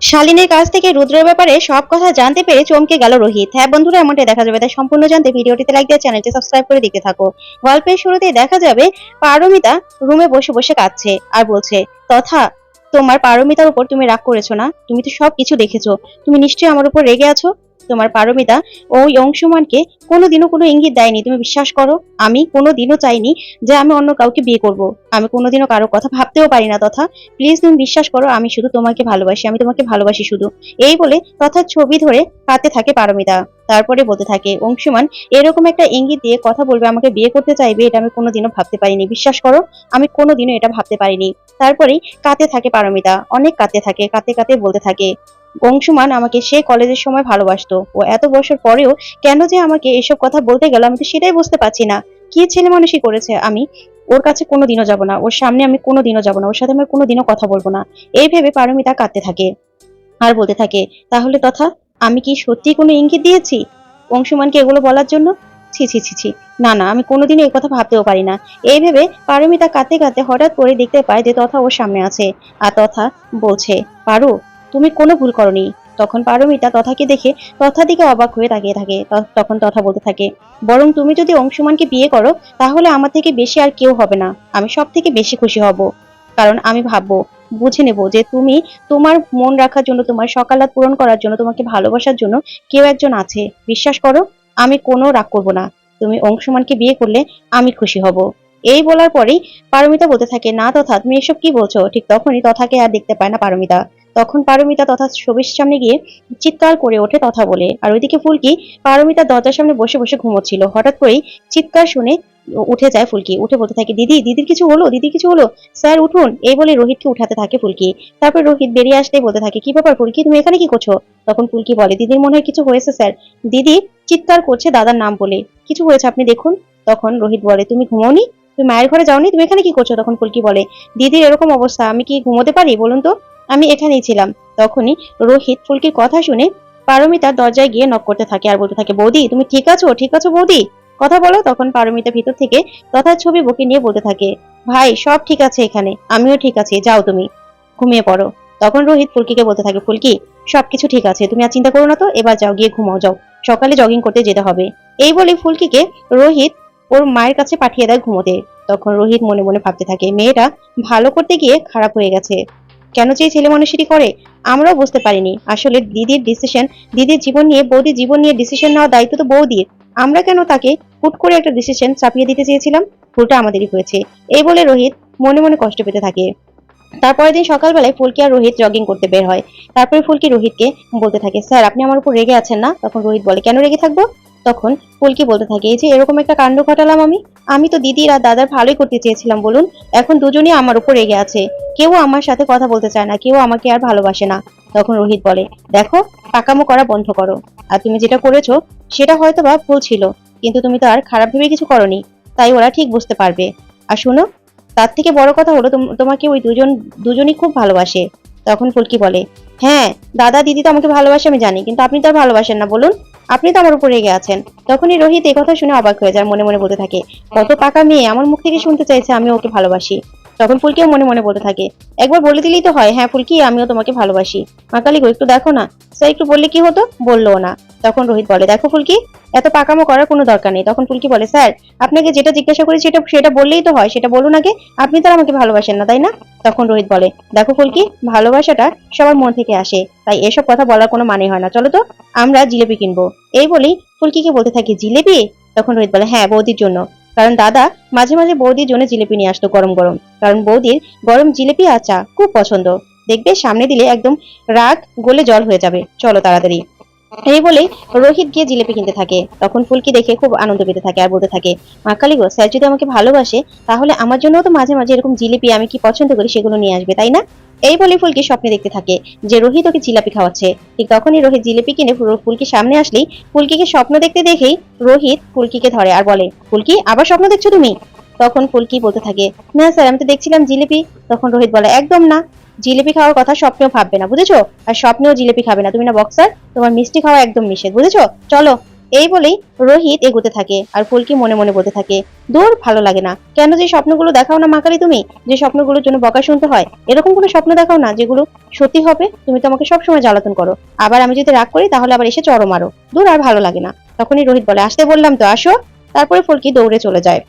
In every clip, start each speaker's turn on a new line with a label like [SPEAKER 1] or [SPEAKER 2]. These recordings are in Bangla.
[SPEAKER 1] শালিনীর কাছ থেকে রুদ্রের ব্যাপারে সব কথা জানতে পেরে চমকে গেল রোহিত। হ্যাঁ বন্ধুরা, এমনটাই দেখা যাবে। তাই সম্পূর্ণ জানতে ভিডিওটিতে লাইক দিয়ে চ্যানেলটি সাবস্ক্রাইব করে দেখতে থাকো। গল্পের শুরুতেই দেখা যাবে পারমিতা রুমে বসে বসে কাঁদছে আর বলছে, তথা তোমার পারমিতার উপর তুমি রাগ করেছো না? তুমি তো সবকিছু দেখেছো, তুমি নিশ্চয়ই আমার উপর রেগে আছো। তোমার পারমিতা ওই অংশুমানকে কোনোদিনও কোনো ইঙ্গিত দেয়নি, তুমি বিশ্বাস করো। আমি কোনোদিনও চাইনি যে আমি অন্য কাউকে বিয়ে করব। আমি কোনোদিনও কারোর কথা ভাবতেও পারি না। তথা প্লিজ তুমি বিশ্বাস করো, আমি শুধু তোমাকে ভালোবাসি, আমি তোমাকে ভালোবাসি শুধু। এই বলে তথা ছবি ধরে কাঁদতে থাকে পারমিতা। তারপরে বলতে থাকে, অংশুমান এরকম একটা ইঙ্গিত দিয়ে কথা বলবে, আমাকে বিয়ে করতে চাইবে, এটা আমি কোনোদিনও ভাবতে পারিনি। বিশ্বাস করো, আমি কোনোদিনও এটা ভাবতে পারিনি। তারপরেই কাঁদতে থাকে পারমিতা, অনেক কাঁদতে থাকে, কাঁদতে কাঁদতে বলতে থাকে, অংশুমান আমাকে সে কলেজের সময় ভালোবাসতো, ও এত বছর পরেও কেন যে আমাকে এসব কথা বলতে গেল, আমি তো সেটাই বুঝতে পারছি না। কি ছেলে মানুষই করেছে। আমি ওর কাছে কোনোদিনও যাব না, ওর সামনে আমি কোনোদিনও যাব না, ওর সাথে আমি কোনোদিনও কথা বলবো না। এই ভেবে পারমিতা কাঁদতে থাকে আর বলতে থাকে, তাহলে তথা আমি কি সত্যি কোনো ইঙ্গিত দিয়েছি অংশুমানকে এগুলো বলার জন্য? ছি ছি ছি ছি, না না, আমি কোনোদিনও এই কথা ভাবতেও পারি না। এই ভেবে পারমিতা কাঁদতে কাঁদতে হঠাৎ করে দেখতে পায় যে তথা ওর সামনে আছে। আর তথা বলছে, পারু তুমি কোনো ভুল করনি। তখন পারমিতা তথাকে দেখে তথার দিকে অবাক হয়ে তাকিয়ে থাকে। তখন তথা বলতে থাকে, বরং তুমি যদি অংশুমানকে বিয়ে করো তাহলে আমার থেকে বেশি আর কেউ হবে না, আমি সব থেকে বেশি খুশি হব। কারণ আমি ভাববো, বুঝে নেব যে তুমি, তোমার মন রাখার জন্য, তোমার সকালাত পূরণ করার জন্য, তোমাকে ভালোবাসার জন্য কেউ একজন আছে। বিশ্বাস করো, আমি কোনো রাগ করব না। তুমি অংশুমানকে বিয়ে করলে আমি খুশি হব। এই বলার পরেই পারমিতা বলতে থাকে, না তথা তুমি এসব কি বলছো? ঠিক তখনই তথাকে আর দেখতে পায় না পারমিতা। তখন পারমিতা তথা ছবির সামনে গিয়ে চিৎকার করে ওঠে তথা বলে। আর ওইদিকে ফুলকি পারমিতার দরজার সামনে বসে বসে ঘুমোচ্ছিল। হঠাৎ করেই চিৎকার শুনে উঠে যায় ফুলকি, উঠে বলতে থাকে, দিদি, দিদির কিছু হলো, দিদির কিছু হলো, স্যার উঠুন। এই বলে রোহিতকে উঠাতে থাকে ফুলকি। তারপর রোহিত বেরিয়ে আসতেই বলতে থাকে, কি ব্যাপার ফুলকি, তুমি এখানে কি করছো? তখন ফুলকি বলে, দিদির মনে হয় কিছু হয়েছে স্যার, দিদি চিৎকার করছে দাদার নাম বলে, কিছু হয়েছে আপনি দেখুন। তখন রোহিত বলে, তুমি ঘুমোনি, তুমি মায়ের ঘরে যাওনি, তুমি এখানে কি করছো? তখন ফুলকি বলে, দিদির এরকম অবস্থা, আমি কি ঘুমোতে পারি বলুন তো, আমি এখানেই ছিলাম। তখনই রোহিত ফুলকির কথা শুনে পারমিতার দরজায় গিয়ে নক করতে থাকে আর বলতে থাকে, বৌদি তুমি ঠিক আছো, ঠিক আছো বৌদি, কথা বলো। তখন পারমিতা ভিতর থেকে তথার ছবি বুকে নিয়ে বলতে থাকে, ভাই সব ঠিক আছে এখানে, আমিও ঠিক আছি, যাও তুমি ঘুমিয়ে পড়ো। তখন রোহিত ফুলকিকে বলতে থাকে, ফুলকি সবকিছু ঠিক আছে, তুমি আর চিন্তা করো না তো, এবার যাও গিয়ে ঘুমাও, যাও, সকালে জগিং করতে যেতে হবে। এই বলে ফুলকিকে রোহিত ওর মায়ের কাছে পাঠিয়ে দেয় ঘুমোতে। তখন রোহিত মনে মনে ভাবতে থাকে, মেয়েটা ভালো করতে গিয়ে খারাপ হয়ে গেছে, কেন যে এই ছেলে মানুষটি করে আমরাও বুঝতে পারিনি। আসলে দিদির ডিসিশন, দিদির জীবন নিয়ে, বৌদির জীবন নিয়ে ডিসিশন নেওয়ার দায়িত্ব তো বৌদির। আমরা কেন তাকে হুট করে একটা ডিসিশন চাপিয়ে দিতে চেয়েছিলাম? ভুলটা আমাদেরই হয়েছে। এই বলে রোহিত মনে মনে কষ্ট পেতে থাকে। তারপরের দিন সকালবেলায় ফুলকি আর রোহিত জগিং করতে বের হয়। তারপরে ফুলকি রোহিতকে বলতে থাকে, স্যার আপনি আমার উপর রেগে আছেন না? তখন রোহিত বলে, কেন রেগে থাকবো? তখন ফুলকি বলতে থাকে, এই যে এরকম একটা কাণ্ড ঘটালাম আমি, আমি তো দিদির আর দাদার ভালোই করতে চেয়েছিলাম বলুন, এখন দুজনই আমার উপর রেগে আছে, কেউ আমার সাথে কথা বলতে চায় না, কেউ আমাকে আর ভালোবাসে না। তখন রোহিত বলে, দেখো পাকামো করা বন্ধ করো, আর তুমি যেটা করেছো সেটা হয়তো বা ভুল ছিল, কিন্তু তুমি তো আর খারাপ ভেবে কিছু করনি, তাই ওরা ঠিক বুঝতে পারবে। আর শুনো, তার থেকে বড় কথা হলো তোমাকে ওই দুজনই খুব ভালোবাসে। তখন ফুলকি বলে, হ্যাঁ দাদা দিদি তো আমাকে ভালোবাসে আমি জানি, কিন্তু আপনি তো আর ভালোবাসেন না বলুন, আপনি তো আমার উপর রেগে আছেন। তখনই রোহিত এই কথা শুনে অবাক হয়ে যায়, মনে মনে বলতে থাকে, কত পাকা মেয়ে আমার মুখ থেকে শুনতে চাইছে আমি ওকে ভালোবাসি। তখন ফুলকিও মনে মনে বলতে থাকে, একবার বলে দিলেই তো হয়, হ্যাঁ ফুলকি আমিও তোমাকে ভালোবাসি। মা কালী গো একটু দেখো না, স্যার একটু বললে কি হতো, বললো না। তখন রোহিত বলে, দেখো ফুলকি এত পাকামো করার কোনো দরকার নেই। তখন ফুলকি বলে, স্যার আপনাকে যেটা জিজ্ঞাসা করি সেটা সেটা বললেই তো হয়, সেটা বলুন আগে, আপনি তো আর আমাকে ভালোবাসেন না তাই না? তখন রোহিত বলে, দেখো ফুলকি ভালোবাসাটা সবার মন থেকে আসে, তাই এসব কথা বলার কোনো মানে হয় না, চলো তো আমরা জিলেপি কিনবো। এই বলেই ফুলকিকে বলতে থাকে, জিলেপি? তখন রোহিত বলে, হ্যাঁ বৌদির জন্য, কারণ দাদা মাঝে মাঝে বৌদির জন্য জিলেপি নিয়ে আসতো গরম গরম, কারণ বৌদির গরম জিলেপি আর চা খুব পছন্দ, দেখবে সামনে দিলে একদম রাগ গলে জল হয়ে যাবে, চলো তাড়াতাড়ি। এই বলে রোহিত গিয়ে জিলেপি কিনতে থাকে। তখন ফুলকি দেখে খুব আনন্দ পেতে থাকে আর বলতে থাকে, মা কালী গো স্যার যদি আমাকে ভালোবাসে তাহলে আমার জন্য তো মাঝে মাঝে এরকম জিলিপি আমি কি পছন্দ করি সেগুলো নিয়ে আসবে তাই না? এই বলে ফুলকি স্বপ্নে দেখতে থাকে যে রোহিত ওকে জিলাপি খাওয়াচ্ছে। ঠিক তখনই রোহিত জিলিপি কিনে ফুলকি সামনে আসলেই ফুলকিকে স্বপ্ন দেখতে দেখেই রোহিত ফুলকিকে ধরে আর বলে, ফুলকি আবার স্বপ্ন দেখছো তুমি? তখন ফুলকি বলতে থাকে, না স্যার আমি তো দেখছিলাম জিলিপি। তখন রোহিত বলে, একদম না, জিলিপি খাওয়ার কথা স্বপ্নেও ভাববে না বুঝেছো, আর স্বপ্নেও জিলিপি খাবে না, তুমি না বক্সার, তোমার মিষ্টি খাওয়া একদম নিষেধ বুঝেছো, চলো। এই বলেই রোহিত এগোতে থাকে আর ফুলকি মনে মনে বলতে থাকে, দূর ভালো লাগে না, কেন যে স্বপ্নগুলো দেখাও না মাকারি তুমি, যে স্বপ্নগুলোর জন্য বকা শুনতে হয়, এরকম কোনো স্বপ্ন দেখাও না যেগুলো সত্যি হবে। তুমি তো আমাকে সবসময় জ্বালাতন করো, আবার আমি যদি রাগ করি তাহলে আবার এসে চড় মারো, দূর আর ভালো লাগে না। তখনই রোহিত বলে, আসতে বললাম তো, আসো। তারপরে ফুলকি দৌড়ে চলে যায়।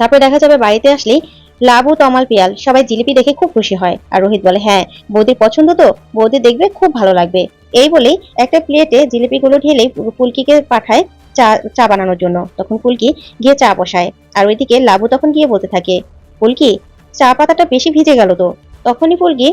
[SPEAKER 1] তারপরে দেখা যাবে বাড়িতে আসলেই লাবু, তমাল, পিয়াল সবাই জিলিপি দেখে খুব খুশি হয়। আর রোহিত বলে, হ্যাঁ বৌদির পছন্দ তো, বৌদি দেখবে খুব ভালো লাগবে। এই বলেই একটা প্লেটে জিলিপিগুলো ঢেলে ফুলকিকে পাঠায় চা চা বানানোর জন্য। তখন ফুলকি গিয়ে চা বসায়। আর ওইদিকে লাবু তখন গিয়ে বলতে থাকে, ফুলকি চা পাতাটা বেশি ভিজে গেল তো। তখনই ফুলকি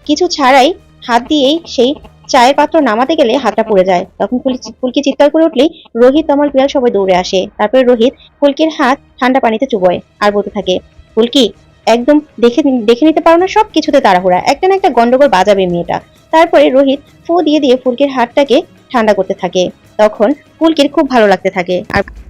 [SPEAKER 1] কিছু ছাড়াই হাত দিয়েই সেই চায়ের পাত্র নামাতে গেলে হাতটা পড়ে যায়। তখন ফুলকি চিৎকার করে উঠলেই রোহিত, তমাল, পিয়াল সবাই দৌড়ে আসে। তারপরে রোহিত ফুলকির হাত ঠান্ডা পানিতে চুবোয় আর বলতে থাকে, ফুলকি একদম দেখে দেখে নিতে পারো না, সব কিছুতে তাড়াহুড়া, একটা না একটা গন্ডগোল বাজাবে মেয়েটা। তারপরে রোহিত ফু দিয়ে দিয়ে ফুলকির হাতটাকে ঠান্ডা করতে থাকে। তখন ফুলকির খুব ভালো লাগতে থাকে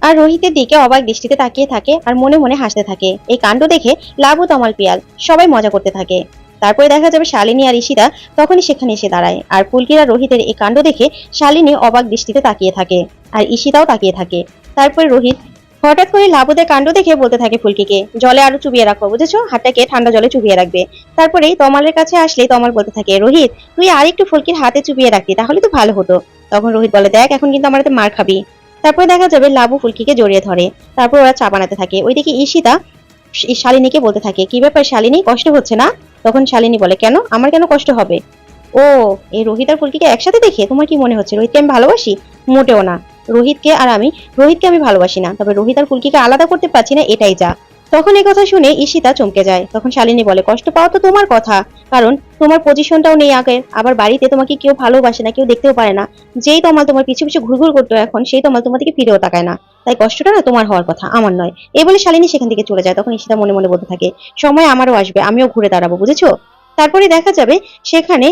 [SPEAKER 1] আর রোহিতের দিকে অবাক দৃষ্টিতে তাকিয়ে থাকে আর মনে মনে হাসতে থাকে। এই কাণ্ড দেখে লাবু, তমাল, পিয়াল সবাই মজা করতে থাকে। তারপরে দেখা যাবে শালিনী আর ঈশিতা তখনই সেখানে এসে দাঁড়ায়। আর ফুলকির আর রোহিতের এই কাণ্ড দেখে শালিনী অবাক দৃষ্টিতে তাকিয়ে থাকে আর ঈশিতাও তাকিয়ে থাকে। তারপরে রোহিত হঠাৎ করে লাবুদের কাণ্ড দেখে বলতে থাকে ফুলকিকে, জলে আরো চুবিয়ে রাখো, বুঝেছো, হাতটাকে ঠান্ডা জলে চুবিয়ে রাখবে। তারপরেই তমালের কাছে আসলেই তমাল বলতে থাকে, রোহিত তুই আর একটু ফুলকির হাতে চুবিয়ে রাখতি তাহলে তো ভালো হতো। তখন রোহিত বলে, দেখ এখন কিন্তু আমার হাতে মার খাবি। তারপরে দেখা যাবে লাবু ফুলকিকে জড়িয়ে ধরে। তারপর ওরা চা বানাতে থাকে। ওইদিকে ঈশিতা শালিনীকে বলতে থাকে, কি ব্যাপার শালিনী, কষ্ট হচ্ছে না? তখন শালিনী বলে, কেন, আমার কেন কষ্ট হবে? ও, এই রোহিত আর ফুলকিকে একসাথে দেখে তোমার কি মনে হচ্ছে রোহিতকে আমি ভালোবাসি? মোটেও না। রোহিতকে আমি ভালোবাসি না, তবে রোহিত আর ফুলকিকে আলাদা করতে পারছি না, এটাই যা। তখন এই কথা শুনে ঈশিতা চমকে যায়। তখন শালিনী বলে, কষ্ট পাও তো তোমার কথা, কারণ তোমার পজিশনটাও নেই আগের, আবার বাড়িতে তোমাকে কেউ ভালোবাসে না, কেউ দেখতেও পারে না। যেই তোমার পিছু পিছু ঘুরঘুর করতো এখন সেই তোমার দিকে ফিরেও তাকায় না। তাই কষ্টটা না তোমার হওয়ার কথা, আমার নয়। এই বলে শালিনী সেখান থেকে চলে যায়। তখন ঈশিতা মনে মনে বলতে থাকে, সময় আমারও আসবে, আমিও ঘুরে দাঁড়াবো, বুঝেছো। তারপরে দেখা যাবে সেখানে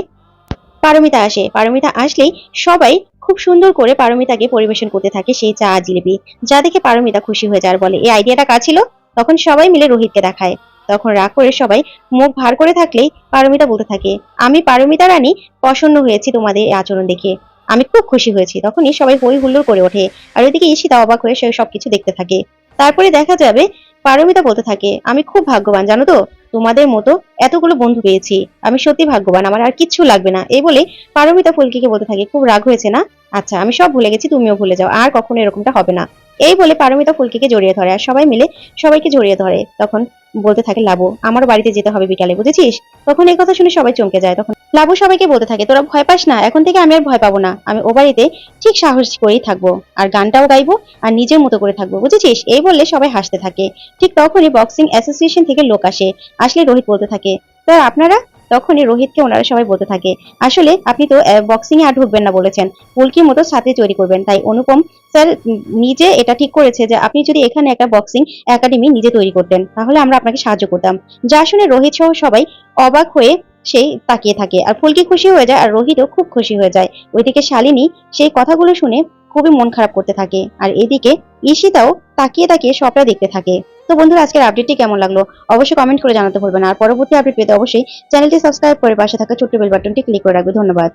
[SPEAKER 1] পারমিতা আসে। পারমিতা আসলেই সবাই খুব সুন্দর করে পারমিতাকে পরিবেশন করতে থাকে সেই চা জিলিপি, যা দেখে পারমিতা খুশি হয়ে যায় আর বলে, এই আইডিয়াটা কার ছিল? তখন সবাই মিলে রোহিতকে দেখায়। তখন রাগ করে সবাই মুখ ভার করে থাকলেই পারমিতা বলতে থাকে, আমি পারমিতা রানী প্রসন্ন হয়েছি তোমাদের এই আচরণ দেখে, আমি খুব খুশি হয়েছি। তখনই সবাই হই হুল্লোড় করে ওঠে আর ওইদিকে ঈশিতা অবাক হয়ে সে সবকিছু দেখতে থাকে। তারপরে দেখা যাবে পারমিতা বলতে থাকে, আমি খুব ভাগ্যবান জানো তো, তোমাদের মতো এতগুলো বন্ধু পেয়েছি, আমি সত্যি ভাগ্যবান, আমার আর কিচ্ছু লাগবে না। এই বলে পারমিতা ফুলকিকে বলতে থাকে, খুব রাগ হয়েছে না? আচ্ছা আমি সব ভুলে গেছি, তুমিও ভুলে যাও, আর কখনো এরকমটা হবে না। এই বলে পারমিতা ফুলকিকে জড়িয়ে ধরে আর সবাই মিলে সবাইকে জড়িয়ে ধরে। তখন বলতে থাকে, লাবু আমার বাড়িতে যেতে হবে বিকালে, বুঝেছিস? তখন এই কথা শুনে সবাই চমকে যায়। তখন লাবু সবাইকে বলতে থাকে, তোরা ভয় পাস না, এখন থেকে আমি আর ভয় পাবো না, আমি ও বাড়িতে ঠিক সাহস করেই থাকবো, আর গানটাও গাইবো আর নিজের মতো করে থাকবো, বুঝেছিস? এই বললে সবাই হাসতে থাকে। ঠিক তখনই বক্সিং অ্যাসোসিয়েশন থেকে লোক আসে। আসলে রোহিত বলতে থাকে, স্যার আপনারা? তখনই রোহিতকে ওনারা সবাই বলতে থাকে, আসলে আপনি তো বক্সিং এ আর ঢুকবেন না বলেছেন, ফুলকির মতো ছাত্রী তৈরি করবেন, তাই অনুপম স্যার নিজে এটা ঠিক করেছে যে আপনি যদি এখানে একটা বক্সিং একাডেমি নিজে তৈরি করতেন তাহলে আমরা আপনাকে সাহায্য করতাম। যা শুনে রোহিত সহ সবাই অবাক হয়ে সেই তাকিয়ে থাকে আর ফুলকি খুশি হয়ে যায় আর রোহিতও খুব খুশি হয়ে যায়। ওইদিকে শালিনী সেই কথাগুলো শুনে খুবই মন খারাপ করতে থাকে আর এদিকে ঈশিতাও তাকিয়ে তাকিয়ে সবটা দেখতে থাকে। তো বন্ধুরা আজকের আপডেটটি কেমন লাগলো অবশ্যই কমেন্ট করে জানাতে ভুলবেন না। আর পরবর্তী আপডেট পেতে অবশ্যই চ্যানেলটি সাবস্ক্রাইব করে পাশে থাকা ছোট্ট বেল বাটনটি ক্লিক করে রাখবে। ধন্যবাদ।